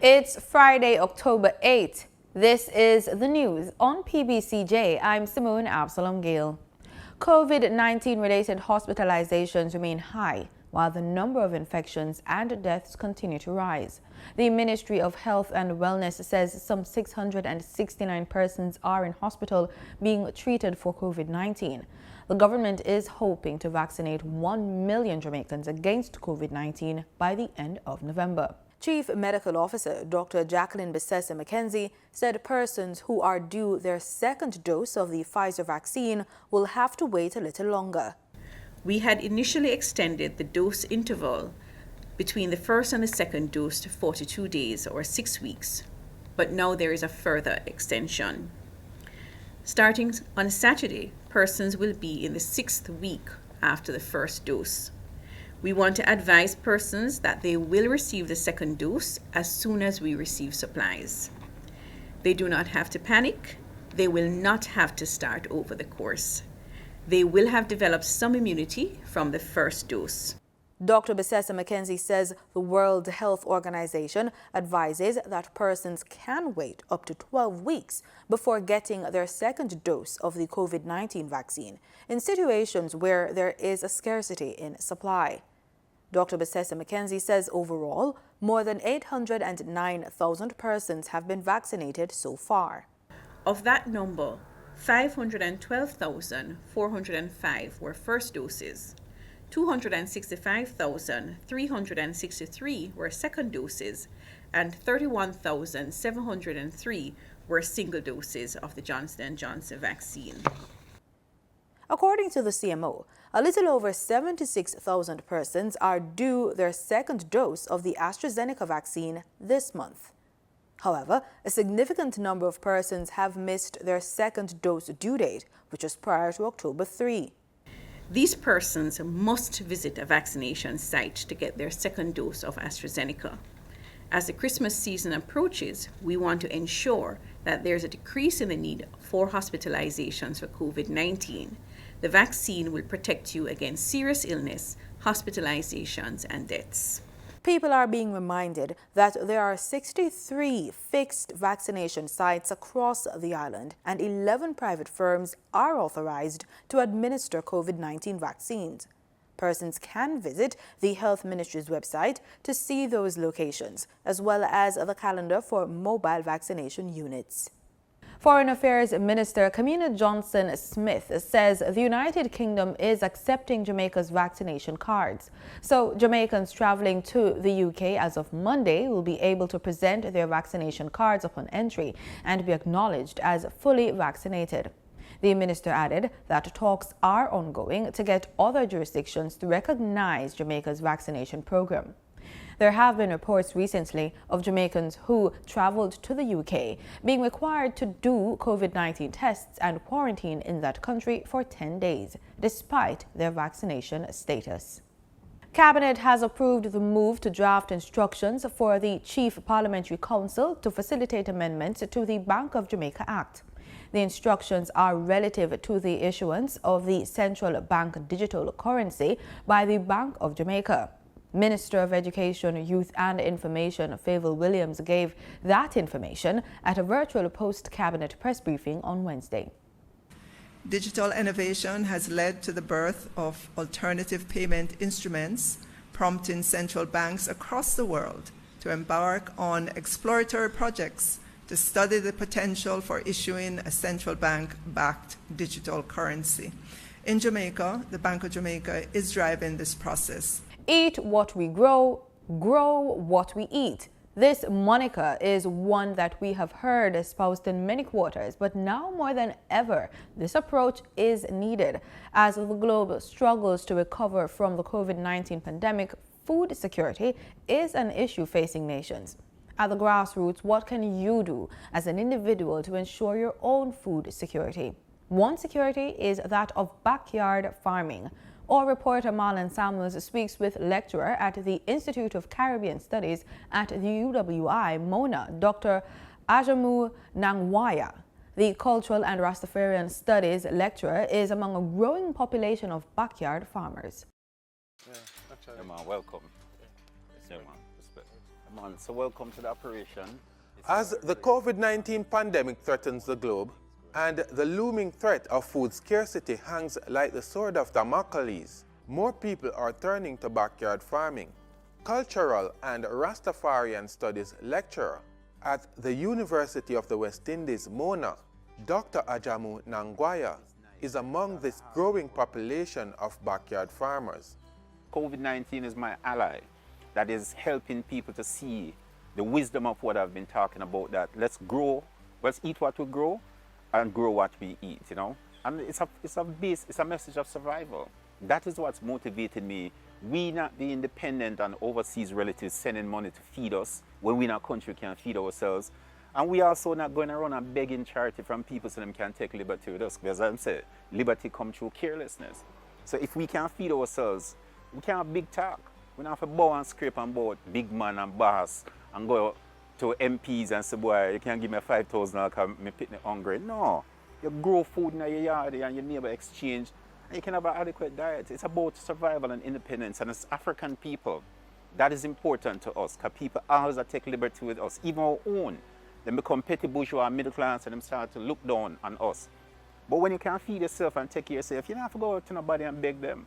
It's Friday, October 8th. This is the news on PBCJ. I'm Simone Absalom Gale. COVID-19 related hospitalizations remain high, while the number of infections and deaths continue to rise. The Ministry of Health and Wellness says some 669 persons are in hospital being treated for COVID-19. The government is hoping to vaccinate 1 million Jamaicans against COVID-19 by the end of November. Chief Medical Officer Dr. Jacqueline Bessessa McKenzie said persons who are due their second dose of the Pfizer vaccine will have to wait a little longer. We had initially extended the dose interval between the first and the second dose to 42 days or 6 weeks, but now there is a further extension. Starting on Saturday, persons will be in the 6th week after the first dose. We want to advise persons that they will receive the second dose as soon as we receive supplies. They do not have to panic. They will not have to start over the course. They will have developed some immunity from the first dose. Dr. Bessessa McKenzie says the World Health Organization advises that persons can wait up to 12 weeks before getting their second dose of the COVID-19 vaccine in situations where there is a scarcity in supply. Dr. Bessessa McKenzie says overall, more than 809,000 persons have been vaccinated so far. Of that number, 512,405 were first doses, 265,363 were second doses, and 31,703 were single doses of the Johnson & Johnson vaccine. According to the CMO, a little over 76,000 persons are due their second dose of the AstraZeneca vaccine this month. However, a significant number of persons have missed their second dose due date, which was prior to October 3. These persons must visit a vaccination site to get their second dose of AstraZeneca. As the Christmas season approaches, we want to ensure that there's a decrease in the need for hospitalizations for COVID-19. The vaccine will protect you against serious illness, hospitalizations, and deaths. People are being reminded that there are 63 fixed vaccination sites across the island and 11 private firms are authorized to administer COVID-19 vaccines. Persons can visit the Health Ministry's website to see those locations, as well as the calendar for mobile vaccination units. Foreign Affairs Minister Kamina Johnson-Smith says the United Kingdom is accepting Jamaica's vaccination cards. So Jamaicans traveling to the UK as of Monday will be able to present their vaccination cards upon entry and be acknowledged as fully vaccinated. The minister added that talks are ongoing to get other jurisdictions to recognize Jamaica's vaccination program. There have been reports recently of Jamaicans who traveled to the UK being required to do COVID-19 tests and quarantine in that country for 10 days, despite their vaccination status. Cabinet has approved the move to draft instructions for the Chief Parliamentary Council to facilitate amendments to the Bank of Jamaica Act. The instructions are relative to the issuance of the central bank digital currency by the Bank of Jamaica. Minister of Education, Youth and Information, Favour Williams, gave that information at a virtual post-cabinet press briefing on Wednesday. Digital innovation has led to the birth of alternative payment instruments, prompting central banks across the world to embark on exploratory projects to study the potential for issuing a central bank-backed digital currency. In Jamaica, the Bank of Jamaica is driving this process. Eat what we grow, grow what we eat. This moniker is one that we have heard espoused in many quarters, but now more than ever, this approach is needed. As the globe struggles to recover from the COVID-19 pandemic, food security is an issue facing nations. At the grassroots, what can you do as an individual to ensure your own food security? One security is that of backyard farming. Our reporter Marlon Samuels speaks with lecturer at the Institute of Caribbean Studies at the UWI, Mona, Dr. Ajamu Nangwaya. The Cultural and Rastafarian Studies lecturer is among a growing population of backyard farmers. Yeah, man, welcome. Yeah, man. So welcome to the operation. As the COVID-19 pandemic threatens the globe and the looming threat of food scarcity hangs like the sword of Damocles, more people are turning to backyard farming. Cultural and Rastafarian Studies lecturer at the University of the West Indies, Mona, Dr. Ajamu Nangwaya, is among this growing population of backyard farmers. COVID-19 is my ally that is helping people to see the wisdom of what I've been talking about, that let's eat what we grow and grow what we eat, you know. And it's a message of survival. That is what's motivated me. We not be independent on overseas relatives sending money to feed us when we in our country can feed ourselves. And we also not going around and begging charity from people so them can take liberty with us. Because as I said, liberty comes through carelessness. So if we can't feed ourselves, we can't have big talk. We don't have to bow and scrape and bow big man and boss and go to MPs and say, boy, you can't give me $5,000 because I'm pitting hungry. No. You grow food in your yard and your neighbor exchange, and you can have an adequate diet. It's about survival and independence. And as African people, that is important to us, because people always take liberty with us, even our own. They become petty bourgeois, middle class, and they start to look down on us. But when you can feed yourself and take care of yourself, you don't have to go out to nobody and beg them.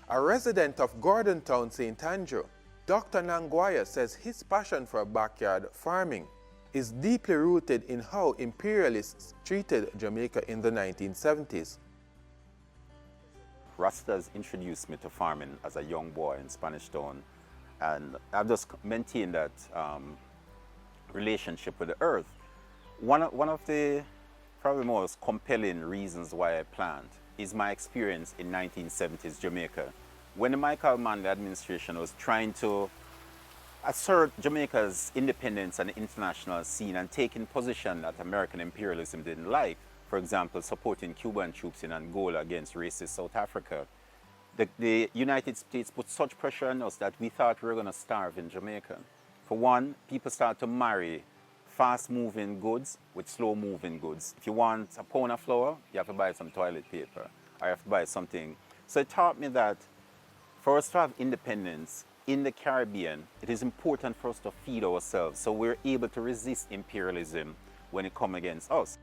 A resident of Gordontown, St. Andrew, Dr. Nangwaya says his passion for backyard farming is deeply rooted in how imperialists treated Jamaica in the 1970s. Rastas introduced me to farming as a young boy in Spanish Town, and I've just maintained that relationship with the earth. One of the probably most compelling reasons why I plant is my experience in 1970s Jamaica, when the Michael Manley administration was trying to assert Jamaica's independence on the international scene and taking position that American imperialism didn't like. For example, supporting Cuban troops in Angola against racist South Africa. The United States put such pressure on us that we thought we were going to starve in Jamaica. For one, people start to marry fast-moving goods with slow-moving goods. If you want a pound of flour, you have to buy some toilet paper, or you have to buy something. So it taught me that for us to have independence in the Caribbean, it is important for us to feed ourselves so we're able to resist imperialism when it comes against us.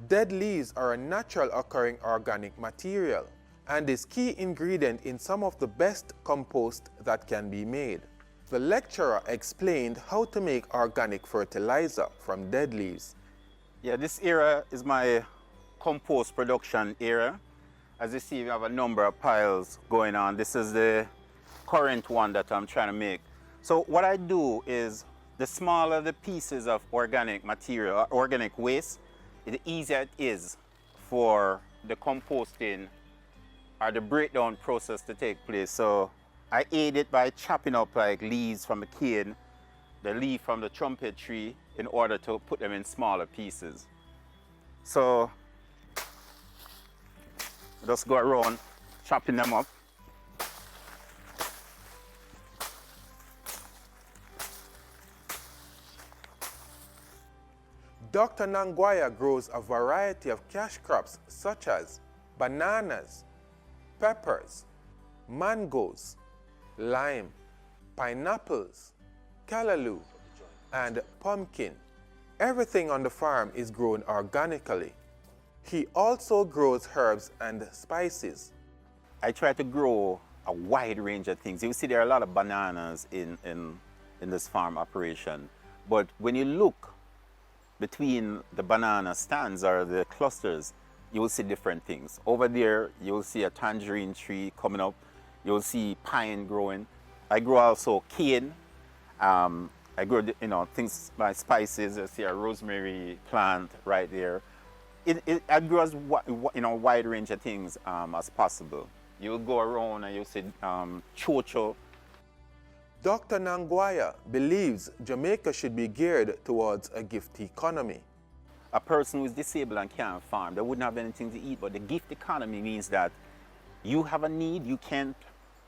Dead leaves are a natural occurring organic material and is key ingredient in some of the best compost that can be made. The lecturer explained how to make organic fertilizer from dead leaves. Yeah, this area is my compost production area. As you see, we have a number of piles going on. This is the current one that I'm trying to make. So what I do is, the smaller the pieces of organic material, organic waste, the easier it is for the composting or the breakdown process to take place. So I aid it by chopping up like leaves from a cane, the leaf from the trumpet tree, in order to put them in smaller pieces. So just go around chopping them up. Dr. Nangwaya grows a variety of cash crops such as bananas, peppers, mangoes, lime, pineapples, callaloo, and pumpkin. Everything on the farm is grown organically. He also grows herbs and spices. I try to grow a wide range of things. You see there are a lot of bananas in this farm operation, but when you look between the banana stands or the clusters, you will see different things. Over there, you will see a tangerine tree coming up. You will see pine growing. I grow also cane. I grow, things like spices. You see a rosemary plant right there. I grow as wide range of things as possible. You'll go around and you'll see chocho. Dr. Nangwaya believes Jamaica should be geared towards a gift economy. A person who is disabled and can't farm, they wouldn't have anything to eat, but the gift economy means that you have a need, you can't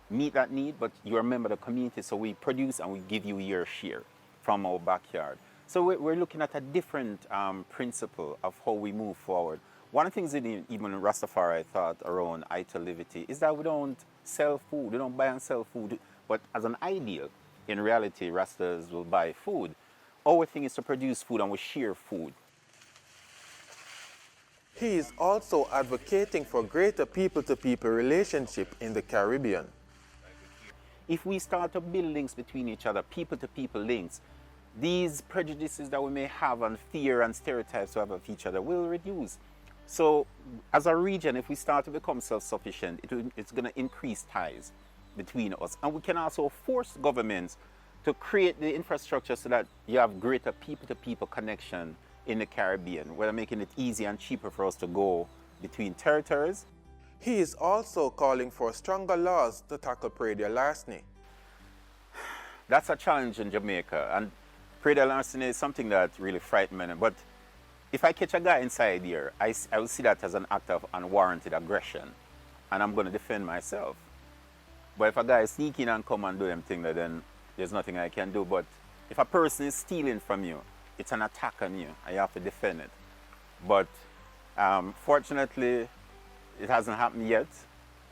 meet that need, but you're a member of the community, so we produce and we give you your share from our backyard. So we're looking at a different principle of how we move forward. One of the things that even Rastafari thought around IPO Livity is that we don't sell food, we don't buy and sell food, but as an ideal, in reality, Rastas will buy food. Our thing is to produce food and we share food. He is also advocating for greater people-to-people relationship in the Caribbean. If we start to build links between each other, people-to-people links, these prejudices that we may have and fear and stereotypes we have of each other will reduce. So as a region, if we start to become self-sufficient, it's going to increase ties between us. And we can also force governments to create the infrastructure so that you have greater people-to-people connection in the Caribbean, where making it easier and cheaper for us to go between territories. He is also calling for stronger laws to tackle predial larceny. That's a challenge in Jamaica, and predial larceny is something that really frightens me. But if I catch a guy inside here, I will see that as an act of unwarranted aggression, and I'm going to defend myself. But if a guy is sneaking and come and do them thing, then there's nothing I can do. But if a person is stealing from you, it's an attack on you, and you have to defend it. But fortunately, it hasn't happened yet.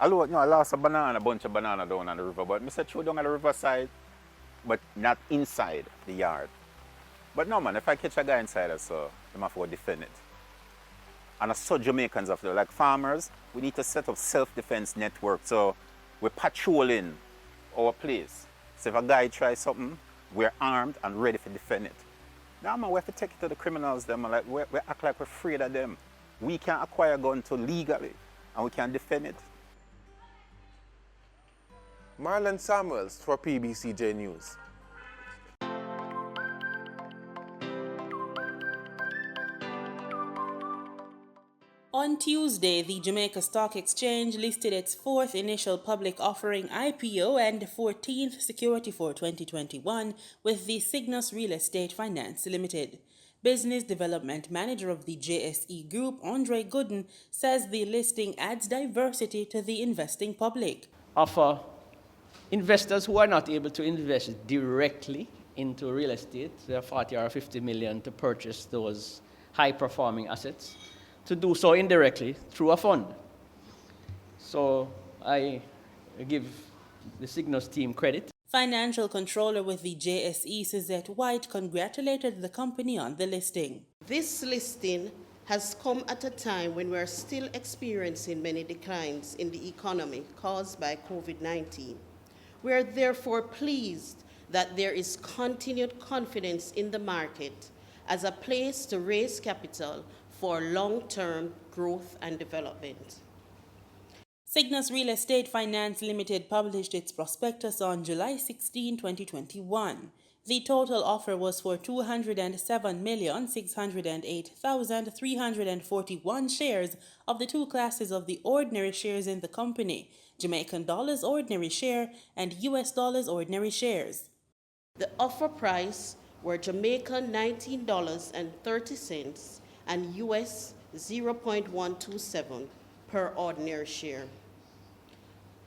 Although, I lost a bunch of banana down on the river, but I said throw down on the riverside, but not inside the yard. But no, man, if I catch a guy inside, so I'm have to defend it. And I saw Jamaicans have to, like farmers, we need to set up self-defense network. So we're patrolling our place. So if a guy tries something, we're armed and ready to defend it. Now, man, we have to take it to the criminals. Them, like, we act like we're afraid of them. We can acquire a gun to legally, and we can defend it. Marlon Samuels for PBCJ News. On Tuesday, the Jamaica Stock Exchange listed its fourth initial public offering IPO and 14th security for 2021 with the Sygnus Real Estate Finance Limited. Business Development Manager of the JSE Group, Andre Gooden, says the listing adds diversity to the investing public. Offer investors who are not able to invest directly into real estate, there are 40 or 50 million to purchase those high-performing assets, to do so indirectly through a fund. So I give the Sygnus team credit. Financial controller with the JSE, Suzette White, congratulated the company on the listing. This listing has come at a time when we're still experiencing many declines in the economy caused by COVID-19. We are therefore pleased that there is continued confidence in the market as a place to raise capital for long-term growth and development. Sygnus Real Estate Finance Limited published its prospectus on July 16, 2021. The total offer was for 207,608,341 shares of the two classes of the ordinary shares in the company, Jamaican dollars ordinary share and US dollars ordinary shares. The offer price were Jamaican $19.30 and US 0.127 per ordinary share.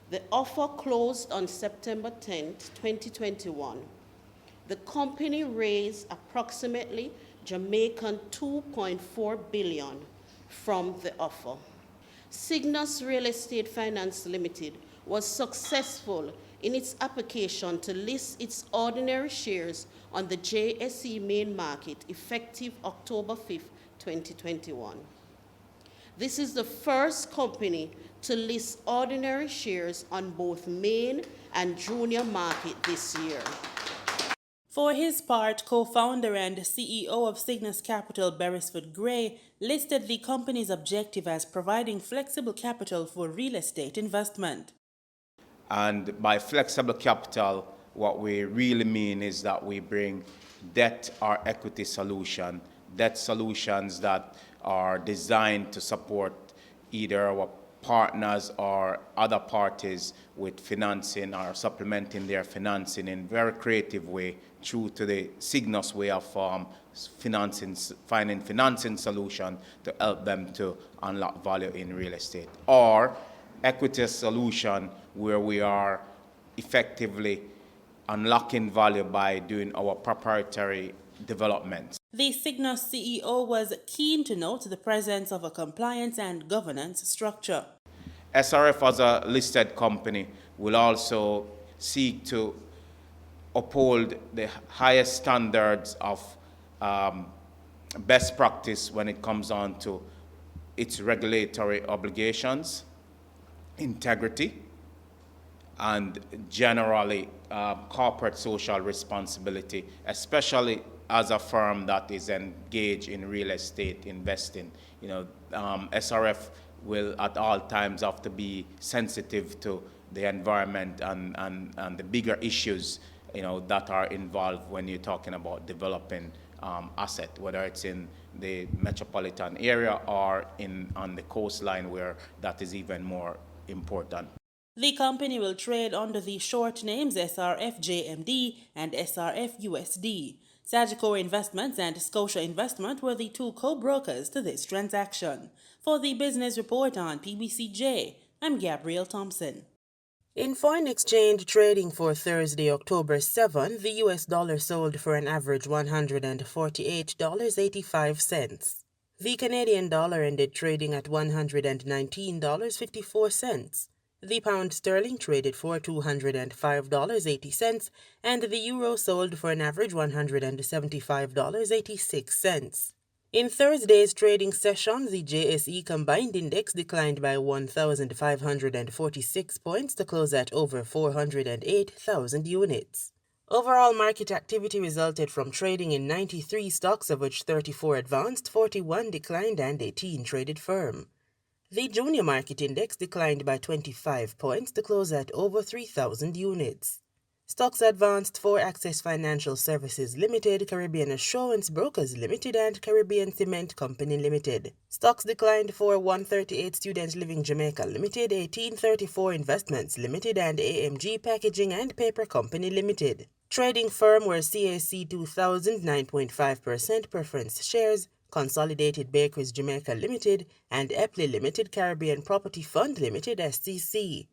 The offer closed on September 10, 2021. The company raised approximately Jamaican $2.4 billion from the offer. Sygnus Real Estate Finance Limited was successful in its application to list its ordinary shares on the JSE main market effective October 5, 2021. This is the first company to list ordinary shares on both main and junior market this year. For his part, co-founder and CEO of Sygnus Capital, Beresford Gray, listed the company's objective as providing flexible capital for real estate investment. And by flexible capital, what we really mean is that we bring debt or equity solution, debt solutions that are designed to support either our partners or other parties with financing or supplementing their financing in a very creative way through to the Sygnus way of finding financing solution to help them to unlock value in real estate, or equity solution where we are effectively unlocking value by doing our proprietary developments. The Sygnus CEO was keen to note the presence of a compliance and governance structure. SRF as a listed company will also seek to uphold the highest standards of best practice when it comes on to its regulatory obligations, integrity, and generally corporate social responsibility, especially as a firm that is engaged in real estate investing. You know, SRF will at all times have to be sensitive to the environment and the bigger issues, you know, that are involved when you're talking about developing asset, whether it's in the metropolitan area or on the coastline, where that is even more important. The company will trade under the short names SRF-JMD and SRF-USD. Sagicor Investments and Scotia Investment were the two co-brokers to this transaction. For the Business Report on PBCJ, I'm Gabrielle Thompson. In foreign exchange trading for Thursday, October 7, the US dollar sold for an average $148.85. The Canadian dollar ended trading at $119.54. The pound sterling traded for $205.80, and the euro sold for an average $175.86. In Thursday's trading session, the JSE Combined Index declined by 1,546 points to close at over 408,000 units. Overall market activity resulted from trading in 93 stocks, of which 34 advanced, 41 declined, and 18 traded firm. The Junior Market Index declined by 25 points to close at over 3,000 units. Stocks advanced for Access Financial Services Limited, Caribbean Assurance Brokers Limited, and Caribbean Cement Company Limited. Stocks declined for 138 Student Living Jamaica Limited, 1834 Investments Limited, and AMG Packaging and Paper Company Limited. Trading firm were CAC 2000 9.5% preference shares, Consolidated Bakeries Jamaica Limited, and Epley Limited Caribbean Property Fund Limited SCC.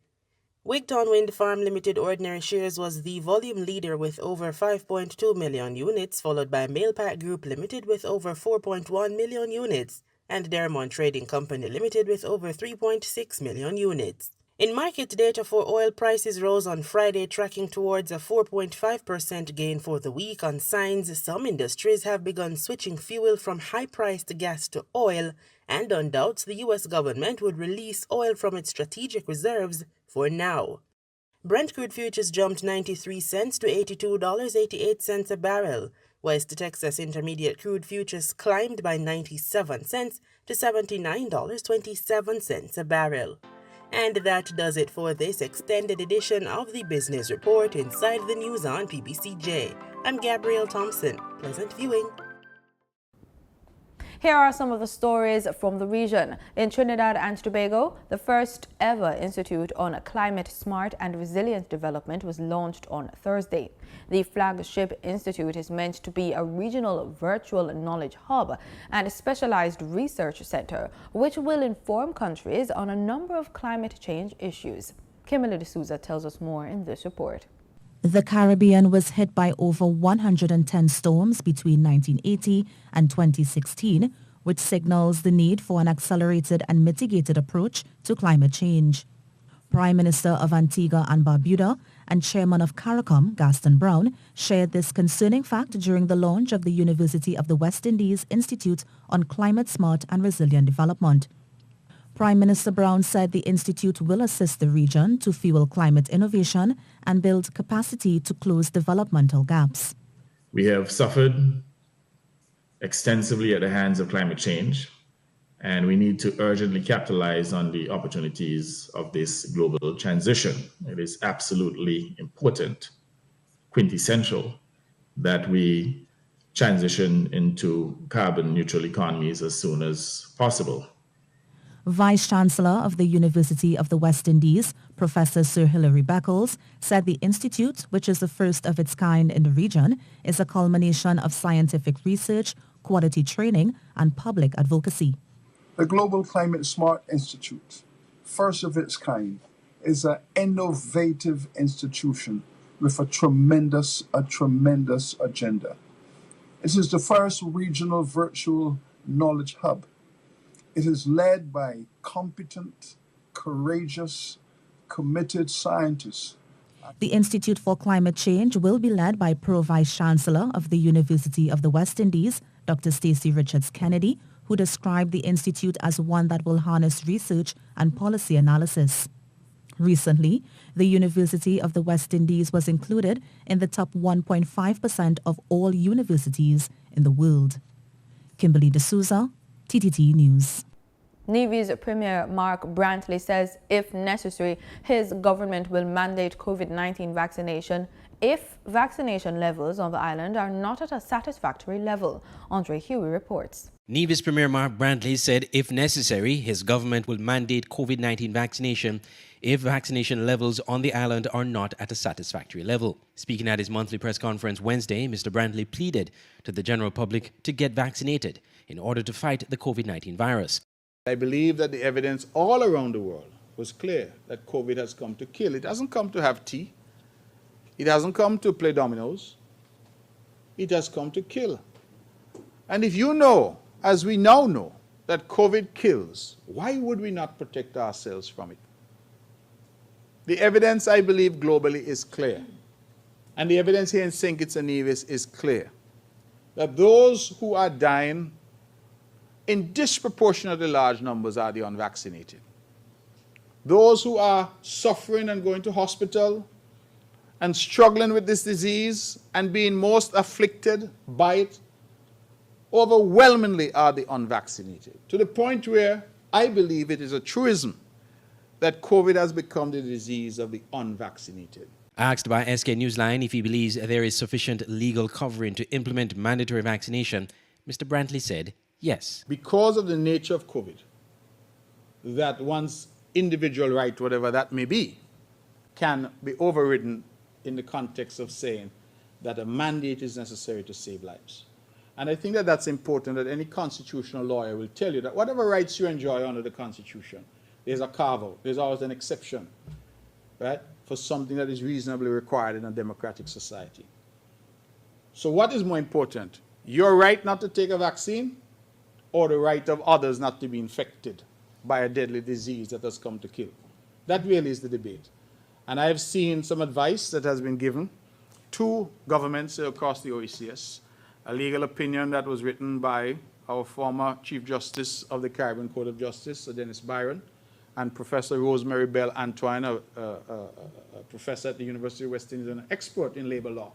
Wigton Wind Farm Limited ordinary shares was the volume leader with over 5.2 million units, followed by Mailpack Group Limited with over 4.1 million units, and Dermont Trading Company Limited with over 3.6 million units. In market data for oil, prices rose on Friday, tracking towards a 4.5% gain for the week on signs some industries have begun switching fuel from high-priced gas to oil, and on doubts the U.S. government would release oil from its strategic reserves for now. Brent crude futures jumped 93 cents to $82.88 a barrel. West Texas Intermediate crude futures climbed by 97 cents to $79.27 a barrel. And that does it for this extended edition of the Business Report Inside the News on PBCJ. I'm Gabrielle Thompson. Pleasant viewing. Here are some of the stories from the region. In Trinidad and Tobago, the first ever Institute on Climate Smart and Resilient Development was launched on Thursday. The flagship institute is meant to be a regional virtual knowledge hub and a specialized research center, which will inform countries on a number of climate change issues. Kimberly D'Souza tells us more in this report. The Caribbean was hit by over 110 storms between 1980 and 2016, which signals the need for an accelerated and mitigated approach to climate change. Prime Minister of Antigua and Barbuda and Chairman of CARICOM, Gaston Brown, shared this concerning fact during the launch of the University of the West Indies Institute on Climate Smart and Resilient Development. Prime Minister Brown said the institute will assist the region to fuel climate innovation and build capacity to close developmental gaps. We have suffered extensively at the hands of climate change, and we need to urgently capitalize on the opportunities of this global transition. It is absolutely important, quintessential, that we transition into carbon neutral economies as soon as possible. Vice-Chancellor of the University of the West Indies, Professor Sir Hilary Beckles, said the institute, which is the first of its kind in the region, is a culmination of scientific research, quality training, and public advocacy. The Global Climate Smart Institute, first of its kind, is an innovative institution with a tremendous agenda. It is the first regional virtual knowledge hub. It is led by competent, courageous, committed scientists The Institute for Climate Change will be led by Pro-Vice Chancellor of the University of the West Indies, Dr. Stacey Richards Kennedy, who described the institute as one that will harness research and policy analysis. Recently, the University of the West Indies was included in the top 1.5% of all universities in the world. Kimberly D'Souza, TTT News. Nevis Premier Mark Brantley says if necessary, his government will mandate COVID-19 vaccination if vaccination levels on the island are not at a satisfactory level. Andre Huey reports. Nevis Premier Mark Brantley said if necessary, his government will mandate COVID-19 vaccination if vaccination levels on the island are not at a satisfactory level. Speaking at his monthly press conference Wednesday, Mr. Brantley pleaded to the general public to get vaccinated in order to fight the COVID-19 virus. I believe that the evidence all around the world was clear that COVID has come to kill. It hasn't come to have tea. It hasn't come to play dominoes. It has come to kill. And if you know, as we now know, that COVID kills, why would we not protect ourselves from it? The evidence, I believe, globally is clear. And the evidence here in St. Kitts and Nevis is clear. That those who are dying in disproportionately large numbers are the unvaccinated. Those who are suffering and going to hospital and struggling with this disease and being most afflicted by it overwhelmingly are the unvaccinated, to the point where I believe it is a truism that COVID has become the disease of the unvaccinated. Asked by SK Newsline if he believes there is sufficient legal covering to implement mandatory vaccination, Mr. Brantley said yes. Because of the nature of COVID, that one's individual right, whatever that may be, can be overridden in the context of saying that a mandate is necessary to save lives. And I think that that's important, that any constitutional lawyer will tell you that whatever rights you enjoy under the Constitution, there's a carve-out, there's always an exception, right, for something that is reasonably required in a democratic society. So what is more important, your right not to take a vaccine or the right of others not to be infected by a deadly disease that has come to kill? That really is the debate. And I have seen some advice that has been given to governments across the OECS, a legal opinion that was written by our former Chief Justice of the Caribbean Court of Justice, Sir Dennis Byron, and Professor Rosemary Bell Antoine, a professor at the University of West Indies and an expert in labor law.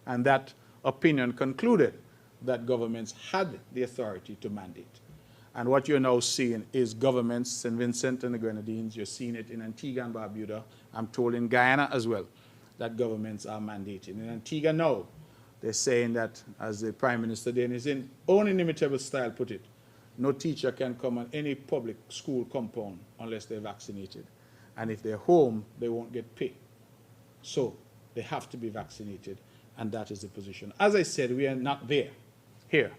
And that opinion concluded that governments had the authority to mandate. And what you're now seeing is governments, St. Vincent and the Grenadines, you're seeing it in Antigua and Barbuda, I'm told in Guyana as well, that governments are mandating. In Antigua now, they're saying that, as the Prime Minister there in his own inimitable style put it, no teacher can come on any public school compound unless they're vaccinated. And if they're home, they won't get pay. So they have to be vaccinated, and that is the position. As I said, we are not there here,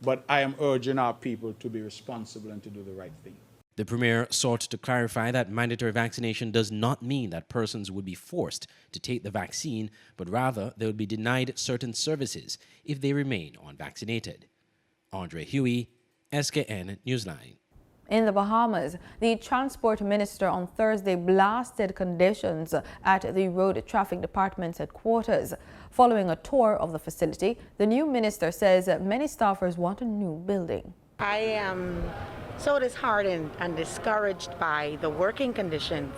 but I am urging our people to be responsible and to do the right thing. The Premier sought to clarify that mandatory vaccination does not mean that persons would be forced to take the vaccine, but rather they would be denied certain services if they remain unvaccinated. Andre Huey, SKN Newsline. In the Bahamas, the Transport Minister on Thursday blasted conditions at the Road Traffic Department's headquarters. Following a tour of the facility, the new minister says many staffers want a new building. I am so disheartened and discouraged by the working conditions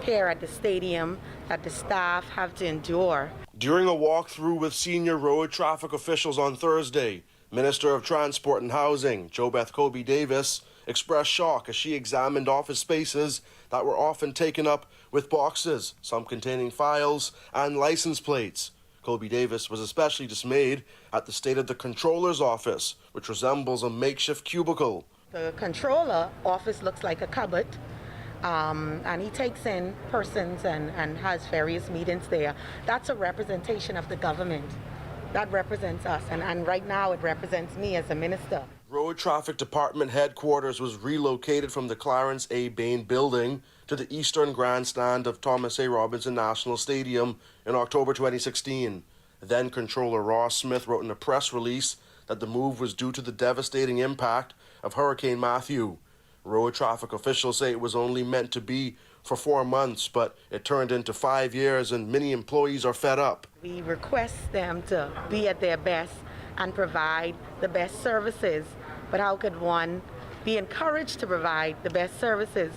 here at the stadium that the staff have to endure. During a walkthrough with senior road traffic officials on Thursday, Minister of Transport and Housing, JoBeth Kobe Davis, expressed shock as she examined office spaces that were often taken up with boxes, some containing files and license plates. Kobe Davis was especially dismayed at the state of the Controller's office, which resembles a makeshift cubicle. The Controller office looks like a cupboard, and he takes in persons and has various meetings there. That's a representation of the government. That represents us, and right now it represents me as a minister. Road Traffic Department headquarters was relocated from the Clarence A. Bain building to the eastern grandstand of Thomas A. Robinson National Stadium in October 2016. Then Controller Ross Smith wrote in a press release that the move was due to the devastating impact of Hurricane Matthew. Road traffic officials say it was only meant to be for 4 months, but it turned into 5 years and many employees are fed up. We request them to be at their best and provide the best services. But how could one be encouraged to provide the best services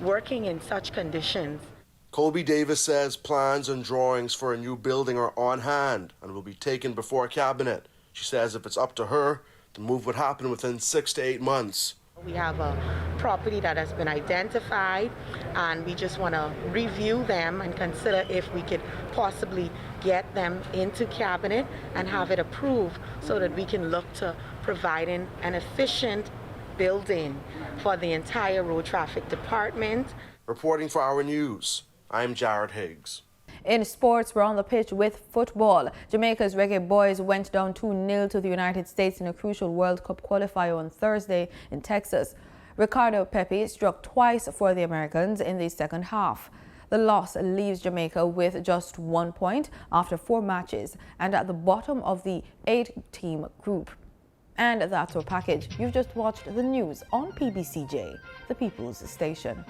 working in such conditions? Colby Davis says plans and drawings for a new building are on hand and will be taken before cabinet. She says if it's up to her, the move would happen within 6 to 8 months. We have a property that has been identified, and we just want to review them and consider if we could possibly get them into cabinet and have it approved so that we can look to providing an efficient building for the entire road traffic department. Reporting for Our News, I'm Jared Higgs. In sports, we're on the pitch with football. Jamaica's Reggae Boyz went down 2-0 to the United States in a crucial World Cup qualifier on Thursday in Texas. Ricardo Pepi struck twice for the Americans in the second half. The loss leaves Jamaica with just 1 point after 4 matches and at the bottom of the 8-team group. And that's our package. You've just watched the news on PBCJ, the People's Station.